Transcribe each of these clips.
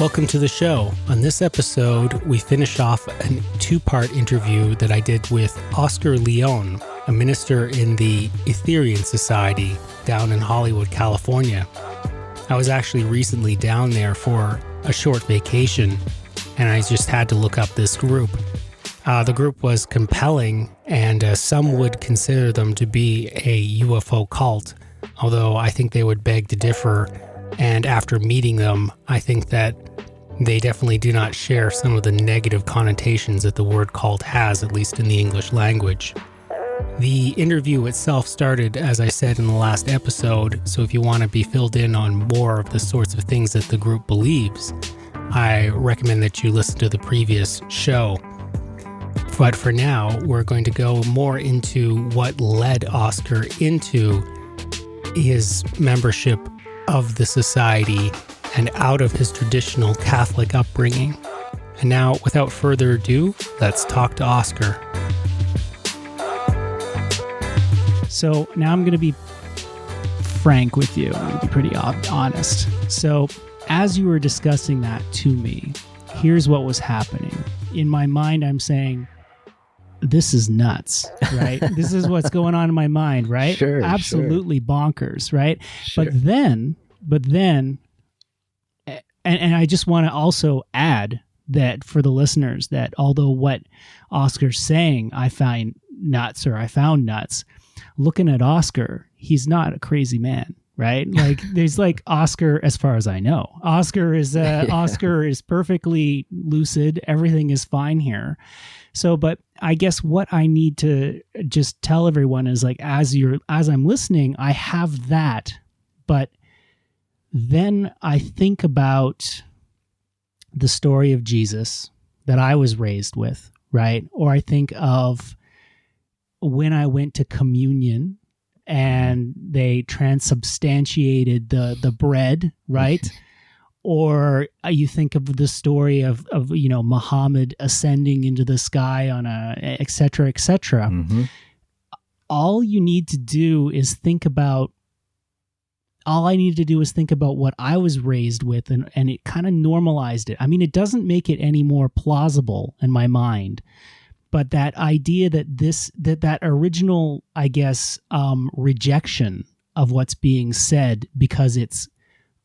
Welcome to the show. On this episode, we finish off a two-part interview that I did with Oscar Leon, a minister in the Aetherius Society down in Hollywood, California. I was actually recently down there for a short vacation, and I just had to look up this group. The group was compelling, and some would consider them to be a UFO cult, although I think they would beg to differ. And after meeting them, I think that they definitely do not share some of the negative connotations that the word cult has, at least in the English language. The interview itself started, as I said in the last episode, so if you want to be filled in on more of the sorts of things that the group believes, I recommend that you listen to the previous show. But for now, we're going to go more into what led Oscar into his membership of the society and out of his traditional Catholic upbringing. And now, without further ado, let's talk to Oscar. So now I'm going to be frank with you. I'm going to be pretty honest. So as you were discussing that to me, here's what was happening. In my mind, I'm saying, this is nuts, right? This is what's going on in my mind, right? Sure, absolutely bonkers, right? Sure. But then, and I just want to also add that for the listeners, that although what Oscar's saying I found nuts, looking at Oscar, he's not a crazy man, right? Like there's like Oscar, as far as I know, Oscar is perfectly lucid. Everything is fine here. So, but I guess what I need to just tell everyone is like, as I'm listening, I have that, but then I think about the story of Jesus that I was raised with, right? Or I think of when I went to communion and they transubstantiated the bread, right? Or you think of the story of Muhammad ascending into the sky on et cetera, et cetera. Mm-hmm. All I need to do is think about what I was raised with, and it kind of normalized it. I mean, it doesn't make it any more plausible in my mind, but that idea that original, I guess, rejection of what's being said because it's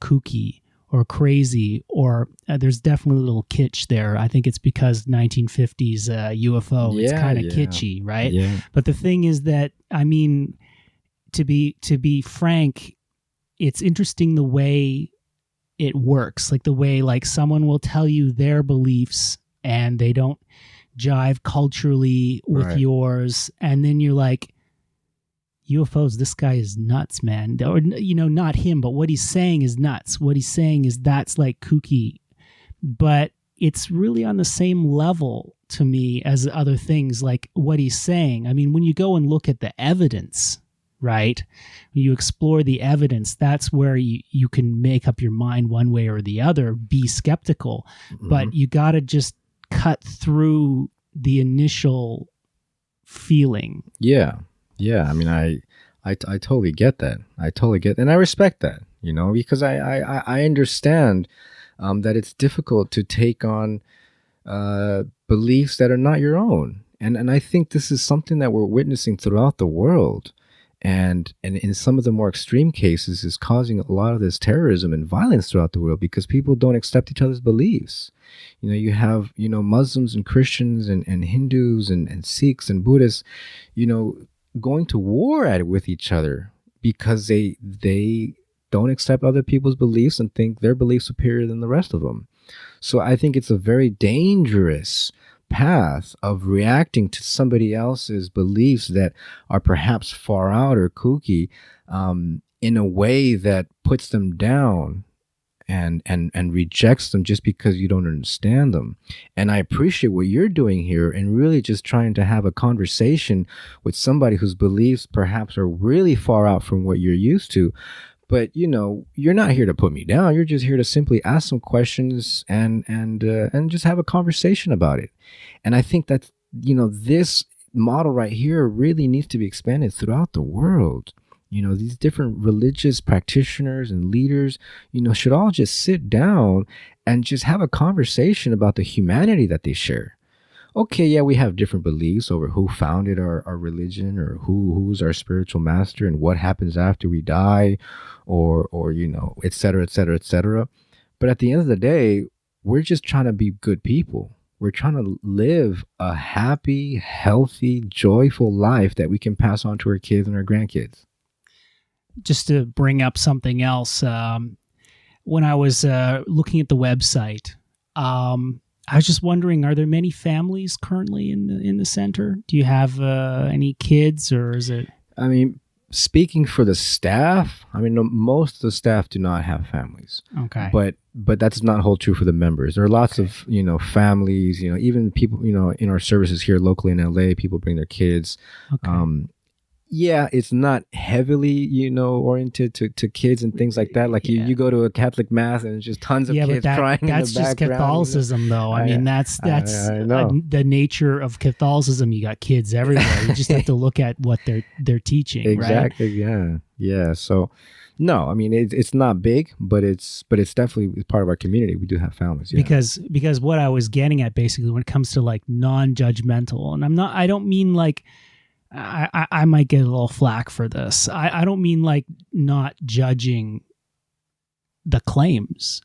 kooky or crazy, or there's definitely a little kitsch there. I think it's because 1950s UFO, it's kind of kitschy, right? Yeah. But the thing is that, I mean, to be frank, it's interesting the way it works, like the way like someone will tell you their beliefs and they don't jive culturally with yours, and then you're like, UFOs, this guy is nuts, man. Or, not him, but what he's saying is nuts. What he's saying is that's like kooky. But it's really on the same level to me as other things, like what he's saying. I mean, when you go and look at the evidence, right? When you explore the evidence, that's where you can make up your mind one way or the other, be skeptical. Mm-hmm. But you got to just cut through the initial feeling. Yeah. I mean, I totally get that. And I respect that, because I understand that it's difficult to take on beliefs that are not your own. And I think this is something that we're witnessing throughout the world. And in some of the more extreme cases is causing a lot of this terrorism and violence throughout the world because people don't accept each other's beliefs. You have, Muslims and Christians and Hindus and Sikhs and Buddhists, going to war with each other because they don't accept other people's beliefs and think their beliefs superior than the rest of them. So I think it's a very dangerous path of reacting to somebody else's beliefs that are perhaps far out or kooky in a way that puts them down and rejects them just because you don't understand them. And I appreciate what you're doing here and really just trying to have a conversation with somebody whose beliefs perhaps are really far out from what you're used to. But, you're not here to put me down. You're just here to simply ask some questions and just have a conversation about it. And I think that, this model right here really needs to be expanded throughout the world. These different religious practitioners and leaders, should all just sit down and just have a conversation about the humanity that they share. Okay, yeah, we have different beliefs over who founded our religion, or who's our spiritual master, and what happens after we die, or et cetera, et cetera, et cetera. But at the end of the day, we're just trying to be good people. We're trying to live a happy, healthy, joyful life that we can pass on to our kids and our grandkids. Just to bring up something else, when I was looking at the website, I was just wondering, are there many families currently in the center? Do you have any kids, or is it? I mean, speaking for the staff, most of the staff do not have families. Okay. But that does not hold true for the members. There are lots of, families, even people, in our services here locally in LA, people bring their kids. Okay. Yeah, it's not heavily, oriented to kids and things like that. Like you go to a Catholic mass and it's just tons of kids crying in the background. That's just Catholicism, though. I mean, that's I know. The nature of Catholicism. You got kids everywhere. You just have to look at what they're teaching. Exactly. Right? Yeah. So, no, it's not big, but it's definitely part of our community. We do have families. Yeah. Because what I was getting at basically when it comes to like non-judgmental, and I don't mean like. I might get a little flack for this. I don't mean like not judging the claims.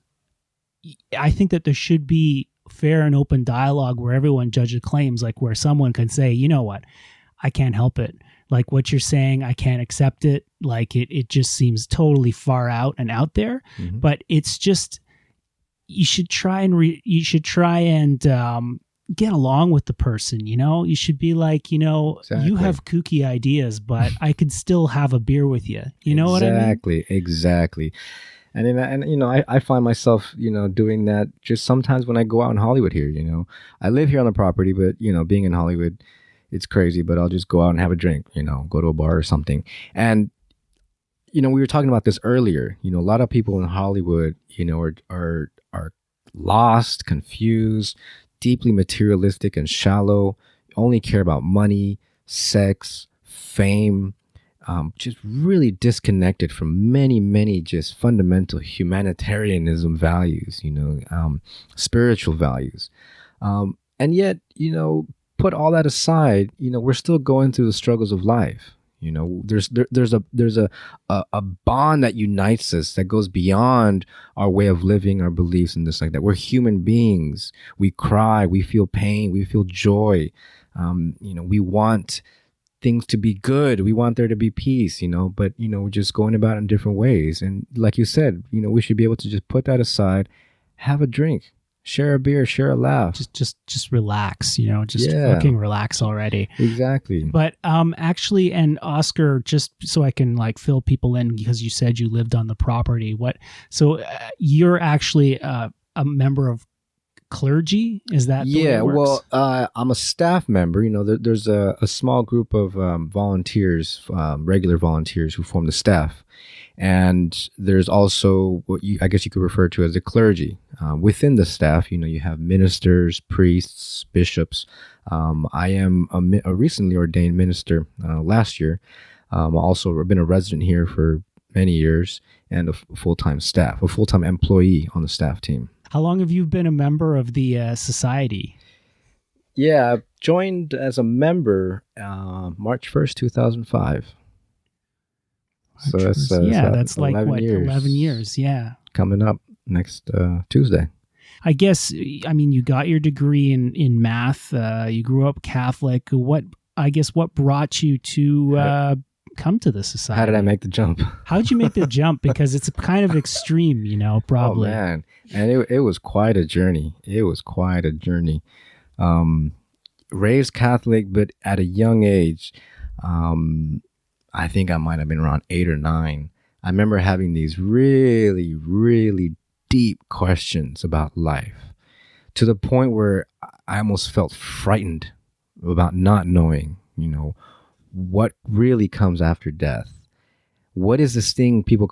I think that there should be fair and open dialogue where everyone judges claims, like where someone can say, you know what, I can't help it. Like what you're saying, I can't accept it. Like it just seems totally far out and out there. Mm-hmm. But it's just, you should try and get along with the person, you should be like, Exactly. You have kooky ideas, but I could still have a beer with you. You know what I mean? Exactly. And I find myself, doing that just sometimes when I go out in Hollywood here, I live here on the property, but, being in Hollywood, it's crazy, but I'll just go out and have a drink, go to a bar or something. And, we were talking about this earlier, a lot of people in Hollywood, are lost, confused, deeply materialistic and shallow, only care about money, sex, fame, just really disconnected from many, many just fundamental humanitarianism values, spiritual values. And yet, put all that aside, we're still going through the struggles of life. There's a bond that unites us that goes beyond our way of living, our beliefs, and this like that. We're human beings. We cry, we feel pain, we feel joy. We want things to be good. We want there to be peace. But we're just going about it in different ways. And like you said, we should be able to just put that aside, have a drink. Share a beer, share a laugh. Just relax, fucking relax already. Exactly. But actually, and Oscar, just so I can like fill people in, because you said you lived on the property. So you're actually a member of clergy? Is that the way it works? Well, I'm a staff member. There's a small group of volunteers, regular volunteers who form the staff. And there's also what I guess you could refer to as the clergy. Within the staff, you have ministers, priests, bishops. I am a recently ordained minister last year. Also been a resident here for many years and a full-time employee on the staff team. How long have you been a member of the society? Yeah, I joined as a member March 1st, 2005. So that's like 11 what, years. 11 years, yeah. Coming up next Tuesday. I guess, you got your degree in math. You grew up Catholic. What brought you to come to the society? How did I make the jump? How did you make the jump? Because it's kind of extreme, probably. Oh, man. And it was quite a journey. Raised Catholic, but at a young age, I think I might have been around 8 or 9. I remember having these really, really deep questions about life, to the point where I almost felt frightened about not knowing, what really comes after death. What is this thing people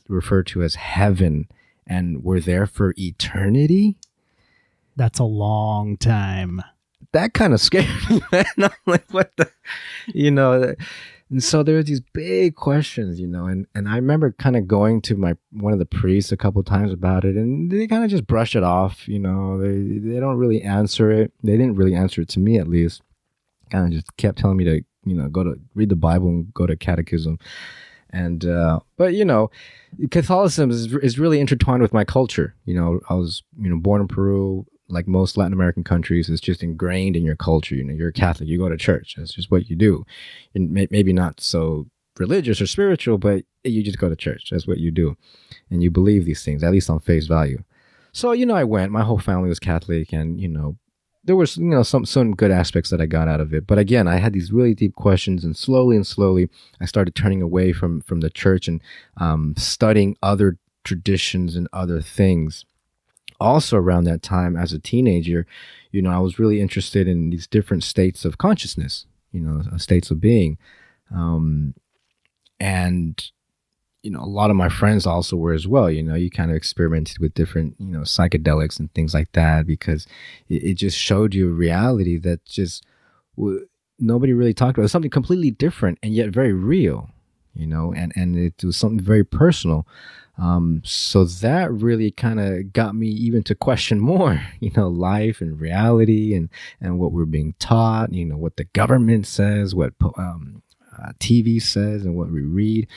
refer to as heaven, and we're there for eternity? That's a long time. That kind of scared me, man. I'm like, what the, And so there were these big questions, and I remember kind of going to one of the priests a couple of times about it, and they kind of just brush it off. They don't really answer it. They didn't really answer it to me, at least. Kind of just kept telling me to go to read the Bible and go to catechism. And but Catholicism is really intertwined with my culture. I was born in Peru. Like most Latin American countries, it's just ingrained in your culture. You're a Catholic, you go to church. That's just what you do. And maybe not so religious or spiritual, but you just go to church. That's what you do. And you believe these things, at least on face value. So, I went. My whole family was Catholic, and, there was, some good aspects that I got out of it. But again, I had these really deep questions, and slowly, I started turning away from the church and studying other traditions and other things. Also around that time as a teenager, I was really interested in these different states of consciousness, states of being. And, a lot of my friends also were as well. You kind of experimented with different, psychedelics and things like that, because it just showed you a reality that just nobody really talked about. It was something completely different and yet very real, and it was something very personal. So that really kind of got me even to question more, life and reality and what we're being taught, what the government says, what TV says, and what we read.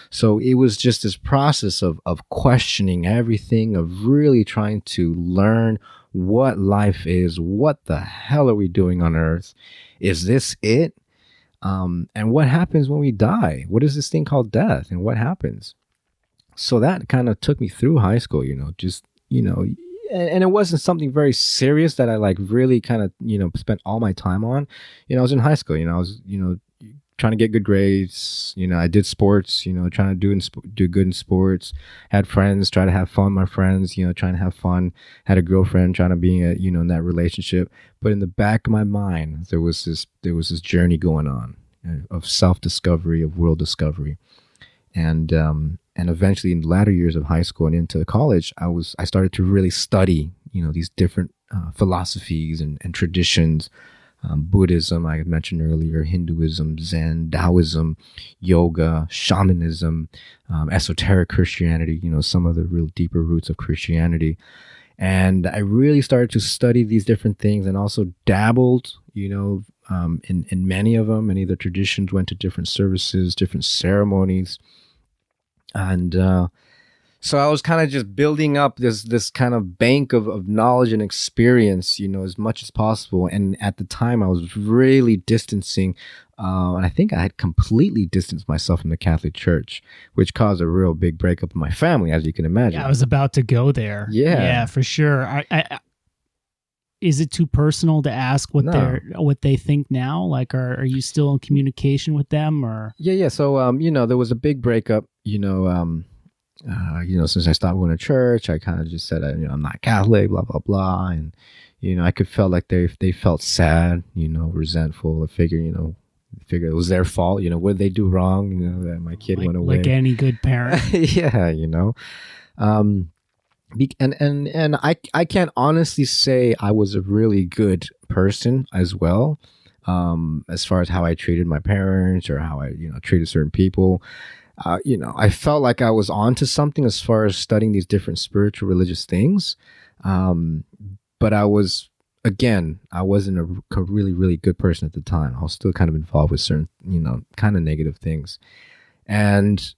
So it was just this process of questioning everything, of really trying to learn what life is, what the hell are we doing on earth? Is this it? And what happens when we die? What is this thing called death, and what happens? So that kind of took me through high school, and it wasn't something very serious that I really kind of, spent all my time on. I was in high school, I was, trying to get good grades. I did sports, trying to do good in sports, had friends, try to have fun with my friends, trying to have fun, had a girlfriend, trying to be, in that relationship. But in the back of my mind, there was this journey going on of self-discovery, of world discovery. And eventually in the latter years of high school and into college, I started to really study, these different philosophies and traditions, Buddhism, I had mentioned earlier, Hinduism, Zen, Taoism, yoga, shamanism, esoteric Christianity, some of the real deeper roots of Christianity. And I really started to study these different things, and also dabbled, in many of them. Many of the traditions, went to different services, different ceremonies. And so I was kind of just building up this kind of bank of knowledge and experience, as much as possible. And at the time, I was really distancing, and I think I had completely distanced myself from the Catholic Church, which caused a real big breakup in my family, as you can imagine. Yeah, I was about to go there. Yeah, for sure. Is it too personal to ask what they think now? Like, are you still in communication with them, or? Yeah. So, there was a big breakup, since I stopped going to church, I kind of just said, I'm not Catholic, blah, blah, blah. And, I could feel like they felt sad, resentful. I figure it was their fault. What did they do wrong? That my kid went away. Like any good parent. Yeah, and I can't honestly say I was a really good person as well, as far as how I treated my parents or how I, treated certain people. I felt like I was onto something as far as studying these different spiritual religious things. But I wasn't a really, really good person at the time. I was still kind of involved with certain, kind of negative things. And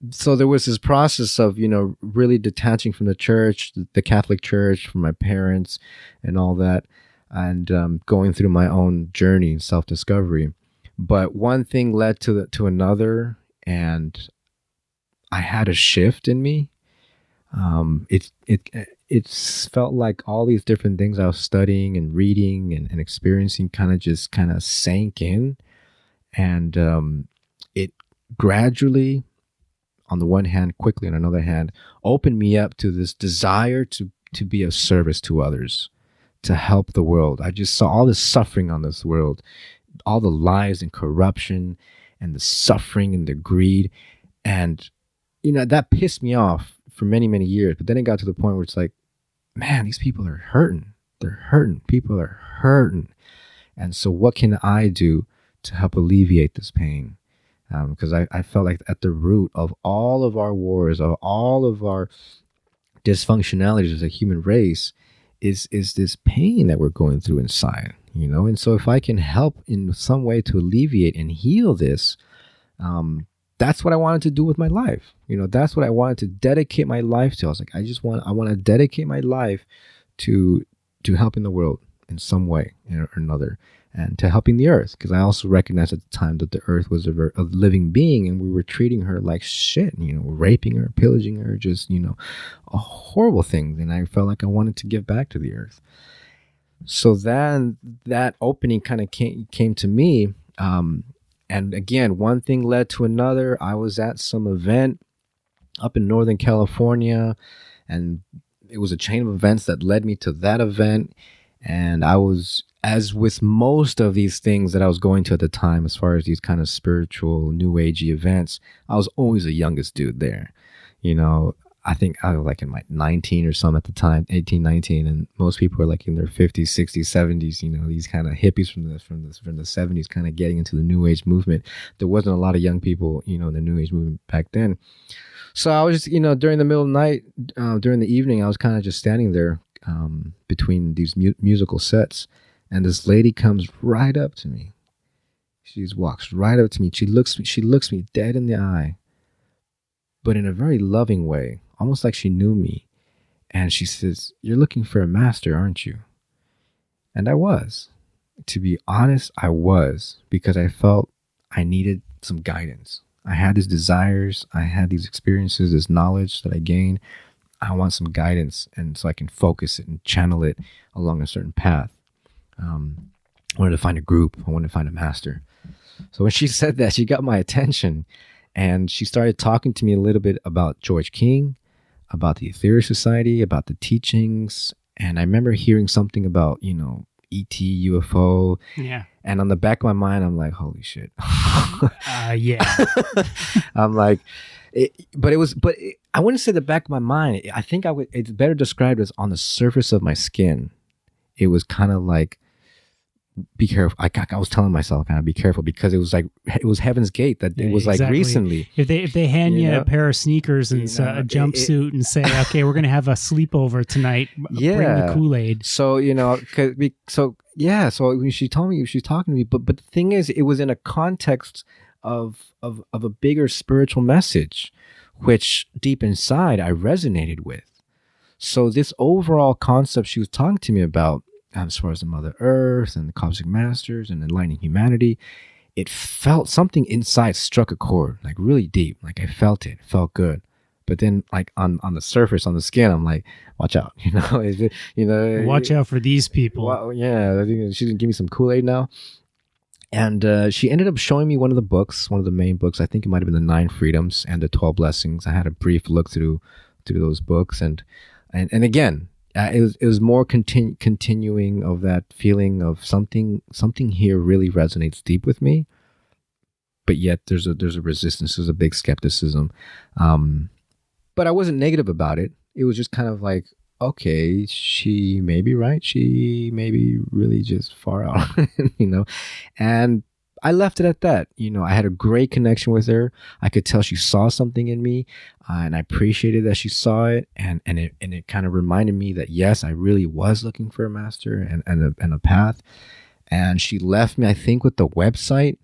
so there was this process of, really detaching from the church, the Catholic Church, from my parents and all that, and going through my own journey, self-discovery. But one thing led to another, and I had a shift in me. It felt like all these different things I was studying and reading and experiencing kind of sank in, and it gradually, on the one hand, quickly on another hand, opened me up to this desire to be of service to others, to help the world. I just saw all this suffering on this world, all the lies and corruption and the suffering and the greed. And, that pissed me off for many, many years. But then it got to the point where it's like, man, these people are hurting. They're hurting. People are hurting. And so what can I do to help alleviate this pain? Because I felt like at the root of all of our wars, of all of our dysfunctionalities as a human race, is this pain that we're going through inside, you know. And so if I can help in some way to alleviate and heal this, that's what I wanted to do with my life. You know, that's what I wanted to dedicate my life to. I was like, I want to dedicate my life to helping the world in some way or another, and to helping the earth, because I also recognized at the time that the earth was a living being, and we were treating her like shit, you know, raping her, pillaging her, just, you know, a horrible thing. And I felt like I wanted to give back to the earth. So then that opening kind of came to me. And again, one thing led to another. I was at some event up in Northern California, and it was a chain of events that led me to that event. And I was, as with most of these things that I was going to at the time, as far as these kind of spiritual, new agey events, I was always the youngest dude there. You know, I think I was like in my 19 or something at the time, 18, 19, and most people were like in their 50s, 60s, 70s, you know, these kind of hippies from the 70s kind of getting into the new age movement. There wasn't a lot of young people, you know, in the new age movement back then. So I was just, you know, during the middle of the night, during the evening, I was kind of just standing there between these musical sets, and this lady comes right up to me. She just walks right up to me. She looks me dead in the eye, but in a very loving way, almost like she knew me. And she says, "You're looking for a master, aren't you?" And I was. To be honest, I was, because I felt I needed some guidance. I had these desires, I had these experiences, this knowledge that I gained. I want some guidance, and so I can focus it and channel it along a certain path. I wanted to find a group. I wanted to find a master. So when she said that, she got my attention, and she started talking to me a little bit about George King, about the Aetherius Society, about the teachings. And I remember hearing something about, you know, ET, UFO. Yeah. And on the back of my mind, I'm like, holy shit. Yeah. I'm like, I wouldn't say the back of my mind. I think it's better described as on the surface of my skin. It was kind of like, be careful. I was telling myself, kind of be careful, because it was like, it was Heaven's Gate that it was exactly. like recently. If they hand you know? A pair of sneakers and a jumpsuit and say, okay, we're going to have a sleepover tonight. Yeah. Bring the Kool-Aid. So, you know, so when she told me, she was talking to me, but the thing is, it was in a context of a bigger spiritual message, which deep inside I resonated with. So this overall concept she was talking to me about, as far as the Mother Earth and the Cosmic Masters and enlightening humanity, it felt something inside struck a chord, like really deep. Like I felt it felt good. But then, like on the surface, on the skin, I'm like, watch out, you know, Watch out for these people. Well, yeah, I think she's gonna give me some Kool-Aid now. And she ended up showing me one of the main books. I think it might have been the 9 Freedoms and the 12 Blessings. I had a brief look through those books, and again, it was more continuing of that feeling of something here really resonates deep with me, but yet there's a resistance, there's a big skepticism, but I wasn't negative about it. It was just kind of like, okay, she may be right, she may be really just far out, you know. And I left it at that. You know, I had a great connection with her. I could tell she saw something in me, and I appreciated that she saw it. And it kind of reminded me that, yes, I really was looking for a master and a path. And she left me, I think, with the website.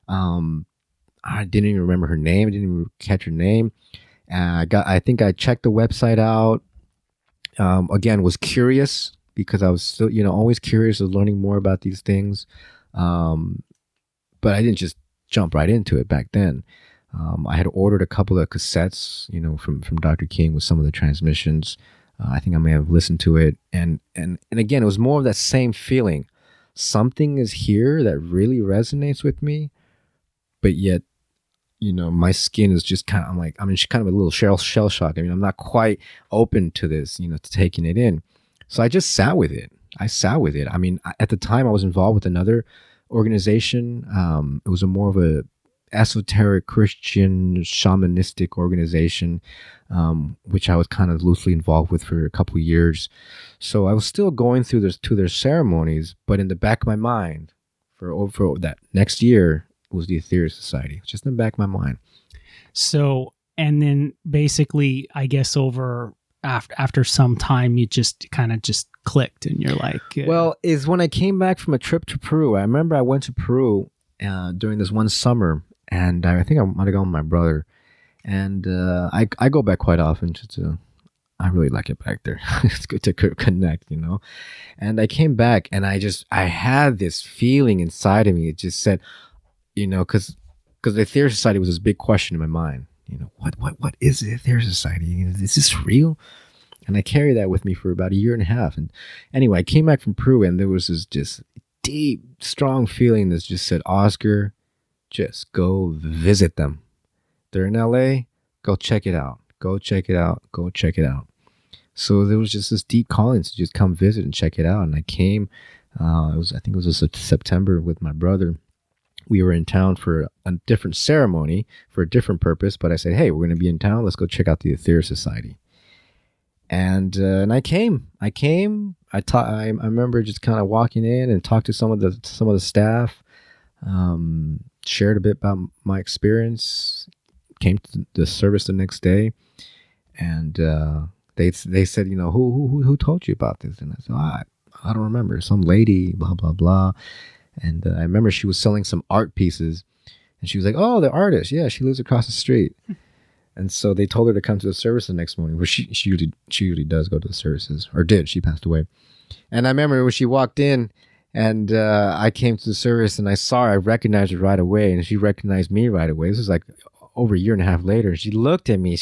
I didn't even remember her name. I didn't even catch her name. And I think I checked the website out. Again, was curious, because I was still, you know, always curious of learning more about these things. But I didn't just jump right into it back then. I had ordered a couple of cassettes, you know, from Dr. King with some of the transmissions. I think I may have listened to it. And again, it was more of that same feeling. Something is here that really resonates with me, but yet, you know, my skin is just kind of, I'm just kind of a little shell shock. I mean, I'm not quite open to this, you know, to taking it in. So I just sat with it. I mean, at the time I was involved with another organization. It was more of a esoteric Christian shamanistic organization, which I was kind of loosely involved with for a couple of years. So I was still going through their ceremonies, but in the back of my mind, for that next year, was the Aetherius Society, just in the back of my mind. So, and then basically, I guess after some time, you just kind of just clicked, and you're like, well, is when I came back from a trip to Peru. I remember I went to Peru during this one summer, and I think I might have gone with my brother. And I go back quite often I really like it back there. It's good to connect, you know. And I came back, and I had this feeling inside of me. It just said, you know, because the Aetherius Society was this big question in my mind. You know, what is the Aetherius Society? Is this real? And I carried that with me for about a year and a half. And anyway, I came back from Peru, and there was this just deep, strong feeling that just said, Oscar, just go visit them. They're in LA. Go check it out. Go check it out. Go check it out. So there was just this deep calling to just come visit and check it out. And I came. I think it was September with my brother. We were in town for a different ceremony for a different purpose. But I said, hey, we're going to be in town. Let's go check out the Aetherius Society. And I came. I remember just kind of walking in and talked to some of the staff. Shared a bit about my experience. Came to the service the next day, and they said, you know, who told you about this? And I said, I don't remember. Some lady, blah blah blah. And I remember she was selling some art pieces, and she was like, oh, the artist, yeah, she lives across the street. And so they told her to come to the service the next morning. Well, she usually does go to the services, or did. She passed away. And I remember when she walked in, and I came to the service, and I saw her. I recognized her right away, and she recognized me right away. This was like over a year and a half later. She looked at me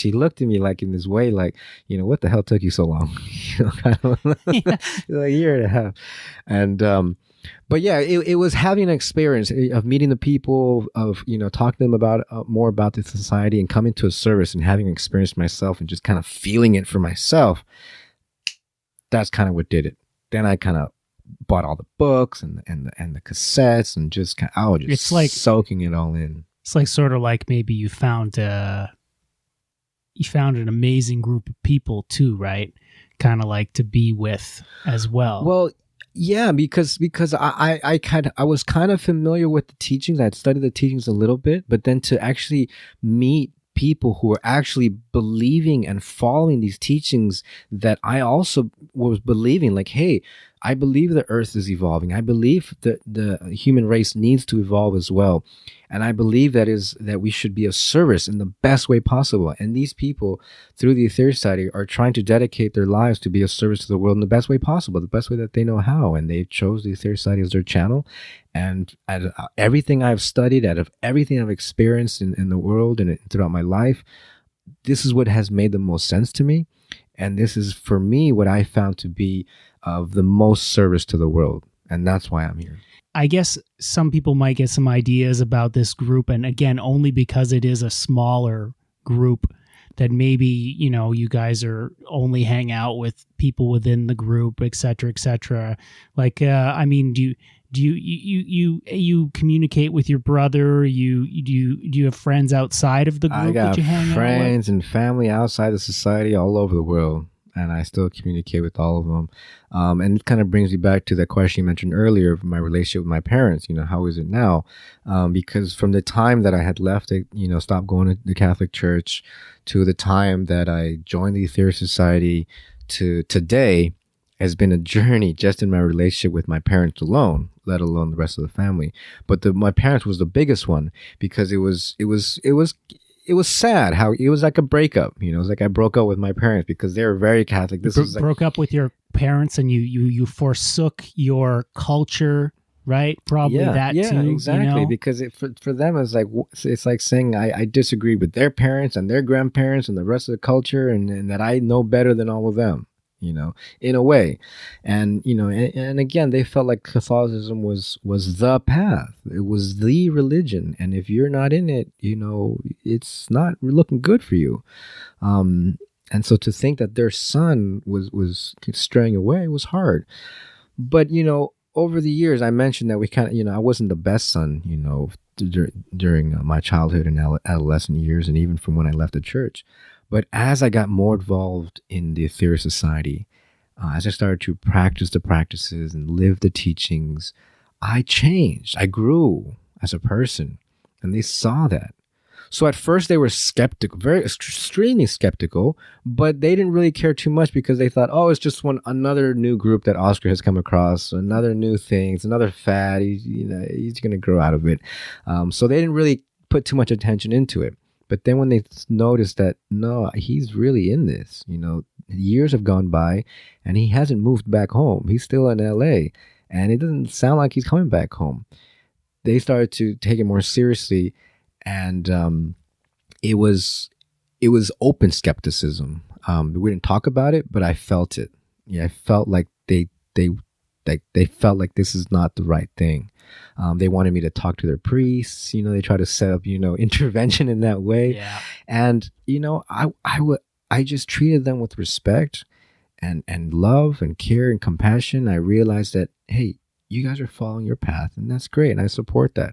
like in this way, like, you know, what the hell took you so long? You know, kind of like a year and a half. And but yeah, it was having an experience of meeting the people, of, you know, talking to them about more about the society, and coming to a service and having an experience myself and just kind of feeling it for myself. That's kind of what did it. Then I kind of bought all the books and the cassettes, and just I was just it's like soaking it all in. It's like sort of like maybe you found an amazing group of people too, right? Kind of like to be with as well. Well, yeah, because I was kind of familiar with the teachings. I'd studied the teachings a little bit, but then to actually meet people who were actually believing and following these teachings that I also was believing, like, hey, I believe the earth is evolving. I believe that the human race needs to evolve as well. And I believe that we should be of service in the best way possible. And these people, through the Aetherius Society, are trying to dedicate their lives to be of service to the world in the best way possible, the best way that they know how. And they chose the Aetherius Society as their channel. And out of everything I've studied, out of everything I've experienced in the world and throughout my life, this is what has made the most sense to me. And this is, for me, what I found to be of the most service to the world. And that's why I'm here. I guess some people might get some ideas about this group, and again, only because it is a smaller group, that maybe, you know, you guys are only hang out with people within the group, et cetera, like, I mean, do you communicate with your brother? Do you have friends outside of the group that you hang out with? I got friends and family outside the society all over the world, and I still communicate with all of them. And it kind of brings me back to that question you mentioned earlier of my relationship with my parents. You know, how is it now? Because from the time that I had left, stopped going to the Catholic Church, to the time that I joined the Aetherius Society, to today, has been a journey just in my relationship with my parents alone, let alone the rest of the family. But my parents was the biggest one, because it was sad how it was like a breakup. You know, it was like I broke up with my parents because they were very Catholic. This was like, broke up with your parents, and you forsook your culture, right? Probably that too. Yeah, exactly. You know? Because for them, it's like saying I disagree with their parents and their grandparents and the rest of the culture, and that I know better than all of them. You know, in a way. And, you know, and again, they felt like Catholicism was the path. It was the religion. And if you're not in it, you know, it's not looking good for you. And so to think that their son was straying away was hard. But, you know, over the years, I mentioned that we kind of, you know, I wasn't the best son, you know, during my childhood and adolescent years, and even from when I left the church. But as I got more involved in the Aetherius Society, as I started to practice the practices and live the teachings, I changed. I grew as a person. and they saw that. So at first they were skeptical, very extremely skeptical, but they didn't really care too much because they thought, oh, it's just another new group that Oscar has come across, another new thing, it's another fad. He's going to grow out of it. So they didn't really put too much attention into it. But then when they noticed that, no, he's really in this, years have gone by and he hasn't moved back home. He's still in LA and it doesn't sound like he's coming back home. They started to take it more seriously. And it was open skepticism. We didn't talk about it, but I felt it. Yeah, I felt like they felt like this is not the right thing. They wanted me to talk to their priests. They try to set up intervention in that way. Yeah. And I just treated them with respect and love and care and compassion. I realized that, hey, you guys are following your path, and that's great, and I support that.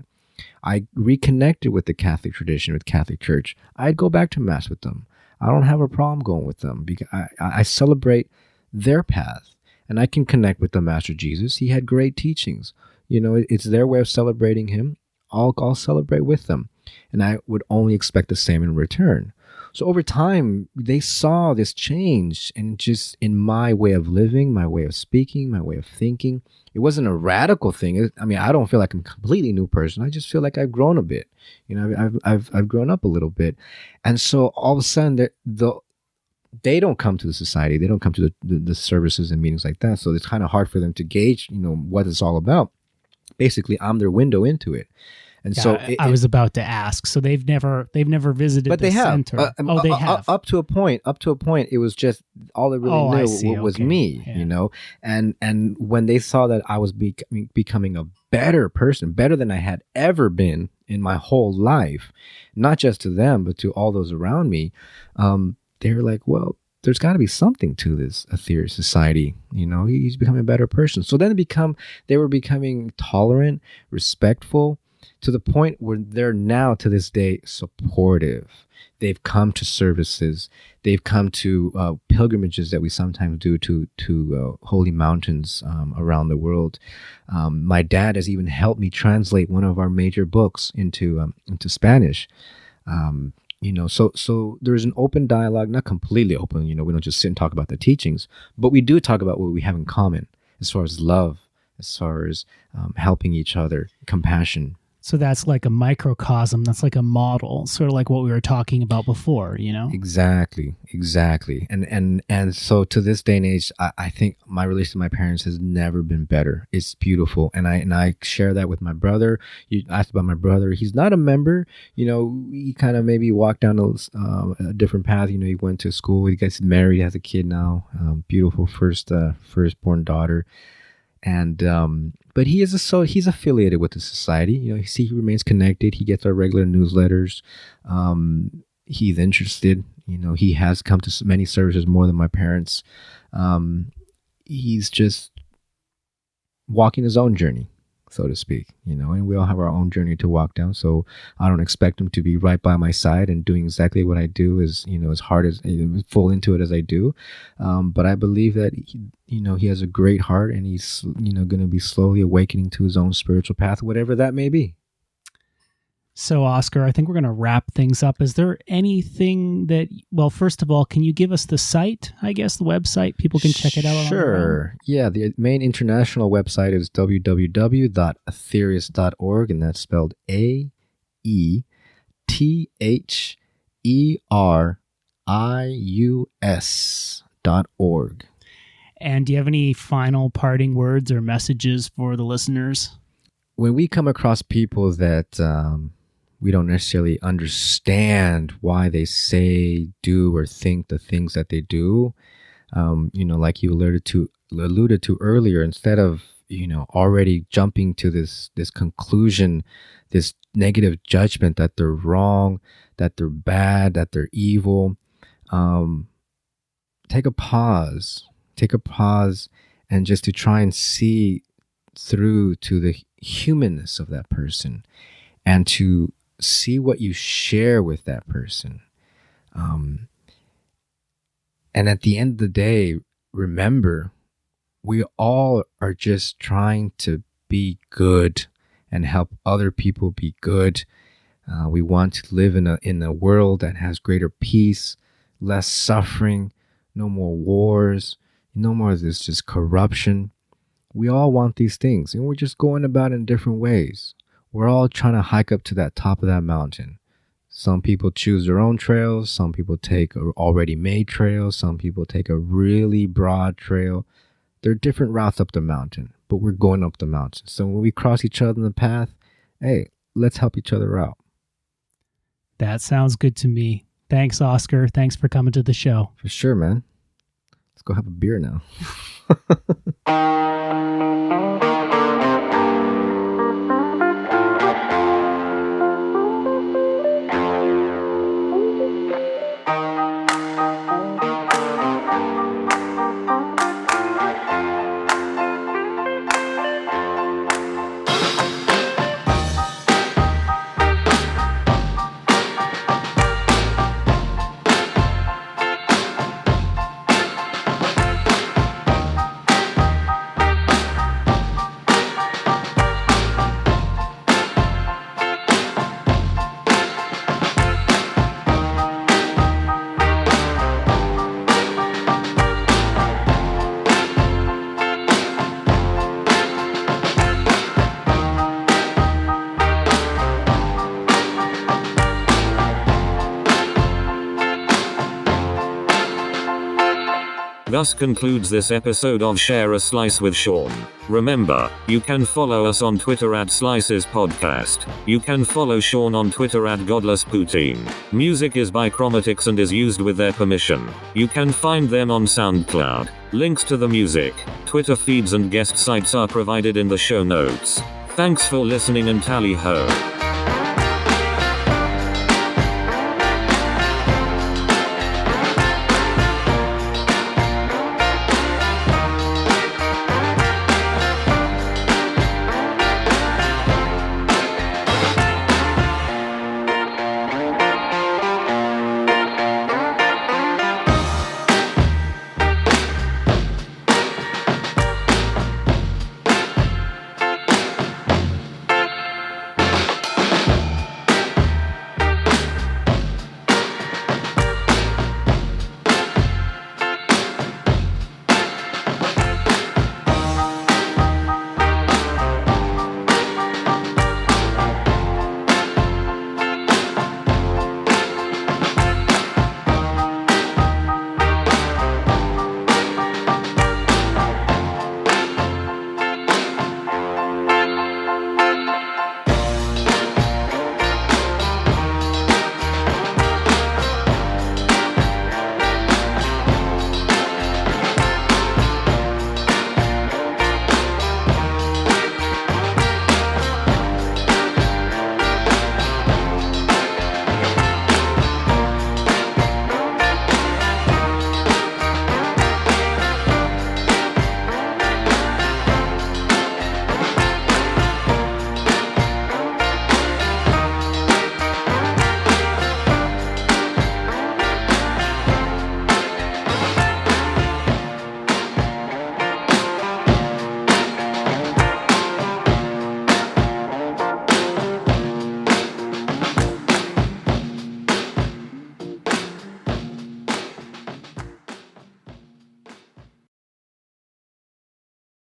I reconnected with the Catholic tradition, with Catholic Church. I'd go back to Mass with them. I don't have a problem going with them because I celebrate their path, and I can connect with the Master Jesus. He had great teachings. It's their way of celebrating him. I'll celebrate with them, and I would only expect the same in return. So over time, they saw this change in my way of living, my way of speaking, my way of thinking. It wasn't a radical thing. I don't feel like I'm a completely new person. I just feel like I've grown a bit. I've grown up a little bit. And so all of a sudden, they don't come to the society. They don't come to the services and meetings like that. So it's kind of hard for them to gauge, what it's all about. Basically, I'm their window into it. And so I was about to ask. So they've never visited but the they have. center. They have. Up to a point, it was just all they really knew was me, Yeah. And when they saw that I was becoming a better person, better than I had ever been in my whole life, not just to them, but to all those around me, they were like, well, there's got to be something to this Aetherius Society. He's becoming a better person. So then they were becoming tolerant, respectful, to the point where they're now, to this day, supportive. They've come to services. They've come to pilgrimages that we sometimes do to holy mountains around the world. My dad has even helped me translate one of our major books into Spanish. So there's an open dialogue, not completely open. We don't just sit and talk about the teachings, but we do talk about what we have in common as far as love, as far as helping each other, compassion. So that's like a microcosm. That's like a model, sort of like what we were talking about before, Exactly. And so to this day and age, I think my relation to my parents has never been better. It's beautiful. And I share that with my brother. You asked about my brother. He's not a member. He kind of maybe walked down a different path. He went to school. He gets married, has a kid now. Beautiful firstborn daughter. And but he's affiliated with the society. He remains connected. He gets our regular newsletters. He's interested. He has come to many services more than my parents. He's just walking his own journey, so to speak. And we all have our own journey to walk down. So I don't expect him to be right by my side and doing exactly what I do as hard as full into it as I do. But I believe that he has a great heart, and he's going to be slowly awakening to his own spiritual path, whatever that may be. So, Oscar, I think we're going to wrap things up. Is there anything first of all, can you give us the site, I guess, the website? People can check it out. Sure. Yeah, the main international website is www.aetherius.org, and that's spelled AETHERIUS.org. And do you have any final parting words or messages for the listeners? When we come across people that we don't necessarily understand why they say, do, or think the things that they do, like you alluded to earlier, instead of already jumping to this conclusion, this negative judgment that they're wrong, that they're bad, that they're evil, take a pause, and just to try and see through to the humanness of that person, and to see what you share with that person. And at the end of the day, remember, we all are just trying to be good and help other people be good. We want to live in a world that has greater peace, less suffering, no more wars, no more of this just corruption. We all want these things, and we're just going about it in different ways. We're all trying to hike up to that top of that mountain. Some people choose their own trails. Some people take a already made trail. Some people take a really broad trail. There are different routes up the mountain, but we're going up the mountain. So when we cross each other in the path, hey, let's help each other out. That sounds good to me. Thanks, Oscar. Thanks for coming to the show. For sure, man. Let's go have a beer now. Thus concludes this episode of Share a Slice with Sean. Remember, you can follow us on Twitter at Slices Podcast. You can follow Sean on Twitter at Godless Poutine. Music is by Chromatics and is used with their permission. You can find them on SoundCloud. Links to the music, Twitter feeds and guest sites are provided in the show notes. Thanks for listening and tally ho.